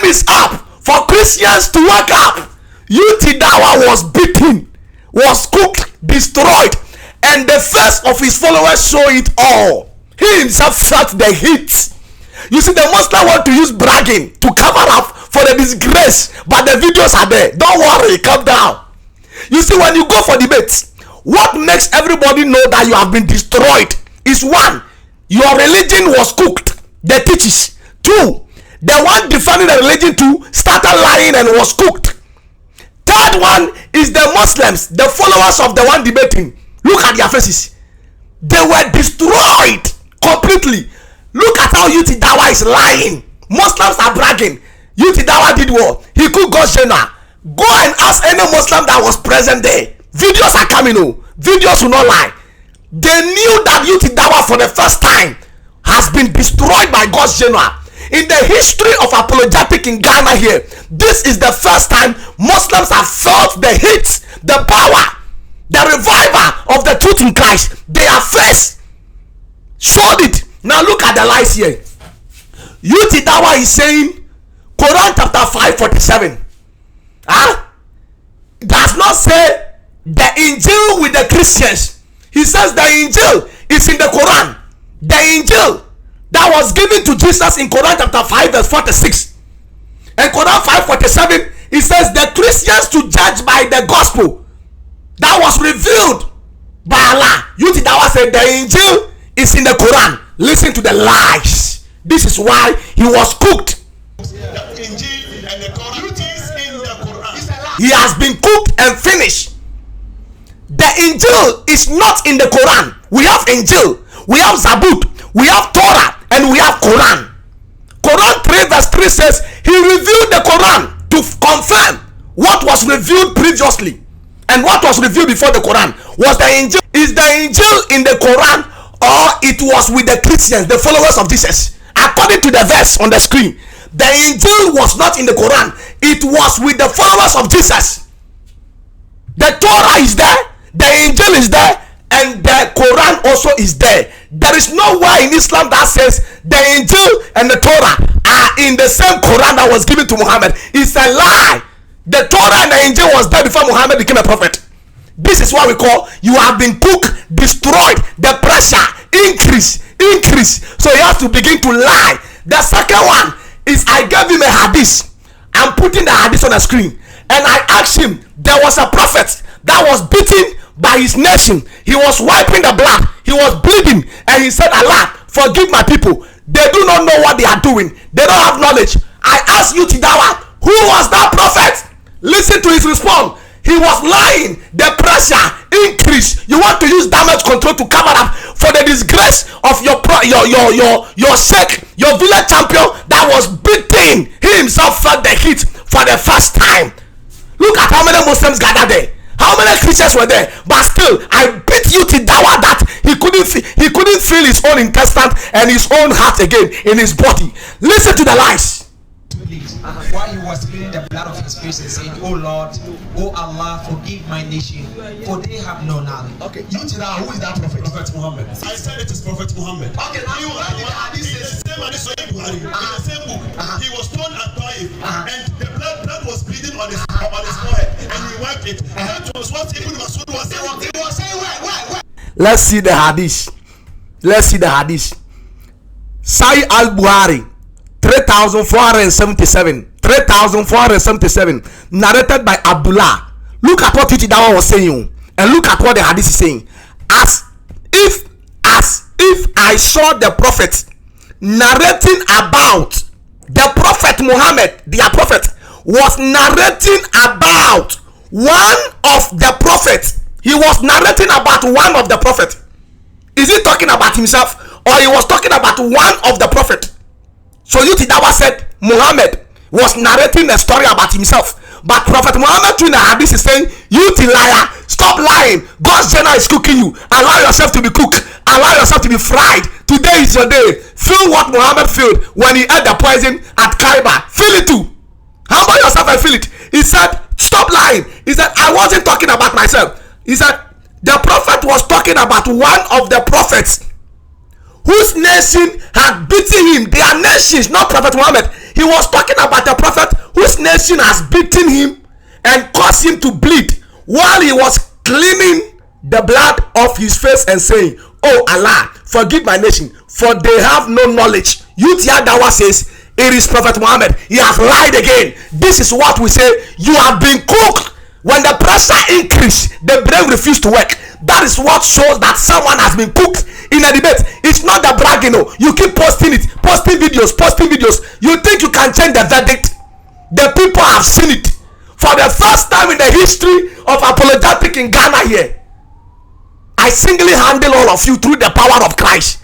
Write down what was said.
time is up for Christians to wake up. Yutidawa was beaten, was cooked, destroyed, and the face of his followers show it all. He himself felt the heat. You see, the Muslim want to use bragging to cover up for the disgrace, but the videos are there. Don't worry, calm down. You see, when you go for debates, what makes everybody know that you have been destroyed is one, your religion was cooked, the teachers. Two, the one defending the religion too started lying and was cooked. Third one is the Muslims, the followers of the one debating. Look at their faces. They were destroyed completely. Look at how Yutidawa is lying. Muslims are bragging. Yutidawa did what? He could go Shena. Go and ask any Muslim that was present there. Videos are coming. Oh, videos will not lie. They knew that Yutidawa for the first time has been destroyed by God's general. In the history of apologetic in Ghana here, this is the first time Muslims have felt the heat, the power, the revival of the truth in Christ. Their face showed it. Now look at the lies here. Yutidawa is saying, Quran chapter 5:47. Does not say the Injil with the Christians. He says the Injil is in the Quran. The Injil that was given to Jesus in Quran chapter 5 verse 46. And Quran 5:47, it says the Christians to judge by the gospel that was revealed by Allah. Yutidawa said the Injil is in the Quran. Listen to the lies. This is why he was cooked. The Injil and the Quran is in the Quran. He has been cooked and finished. The Injil is not in the Quran. We have Injil, we have Zabud, we have Torah, and we have Quran. Quran 3 verse 3 says he revealed the Quran to confirm what was revealed previously. And what was revealed before the Quran was the Injil. Is the Injil in the Quran, or it was with the Christians, the followers of Jesus? According to the verse on the screen, the Injil was not in the Quran. It was with the followers of Jesus. The Torah is there, the Injil is there, and the Quran also is there. There is nowhere in Islam that says the Injil and the Torah are in the same Quran that was given to Muhammad. It's a lie. The Torah and the Injil was there before Muhammad became a prophet. This is what we call you have been cooked, destroyed. The pressure increase. So he has to begin to lie. The second one is I gave him a hadith. I'm putting the hadith on the screen, and I asked him, there was a prophet that was beaten by his nation. He was wiping the blood, he was bleeding, and he said, Allah, forgive my people. They do not know what they are doing. They don't have knowledge. I asked you, Tidawa, who was that prophet? Listen to his response. He was lying. The pressure increased. You want to use damage control to cover up for the disgrace of your sheikh, your village champion that was beaten. He himself felt the heat for the first time. Look at how many Muslims gathered there. How many Christians were there? But still, I beat you to Dawa that he couldn't feel his own intestine and his own heart again in his body. Listen to the lies. While he was spilling the blood of his face and saying, "Oh Lord, oh Allah, forgive my nation, for they have no knowledge." Okay, you tell who is that prophet? Prophet Muhammad. I said it is Prophet Muhammad. Okay, now you are in the same Buhari, in the same book. He was torn at Taif, and the blood was bleeding on his forehead, and he wiped it. That was what Ibn Masud was saying. He was saying, where? Let's see the hadith. Sahih al-Buhari 3477, narrated by Abdullah. Look at what Yutidawa was saying, and look at what the hadith is saying. As if I saw the prophet narrating about the prophet Muhammad, their prophet was narrating about one of the prophets. He was narrating about one of the prophet. Is he talking about himself, or he was talking about one of the prophet? So Yutidawa said Muhammad was narrating a story about himself, but Prophet Muhammad in the hadith is saying, "You liar, stop lying. God's general is cooking you. Allow yourself to be cooked. Allow yourself to be fried. Today is your day. Feel what Muhammad felt when he ate the poison at Kaiba. Feel it too. Humble yourself and feel it." He said, "Stop lying." He said, "I wasn't talking about myself." He said, "The prophet was talking about one of the prophets whose nation had beaten him. Their nations, not Prophet Muhammad. He was talking about a prophet whose nation has beaten him and caused him to bleed, while he was cleaning the blood of his face and saying, "Oh Allah, forgive my nation, for they have no knowledge." Yutia Dawa says it is Prophet Muhammad. He has lied again. This is what we say: you have been cooked. When the pressure increase, the brain refuse to work. That is what shows that someone has been cooked in a debate. It's not the bragging. No, you keep posting it, posting videos. You think you can change the verdict? The people have seen it for the first time in the history of apologetic in Ghana. Here, I singly handle all of you through the power of Christ.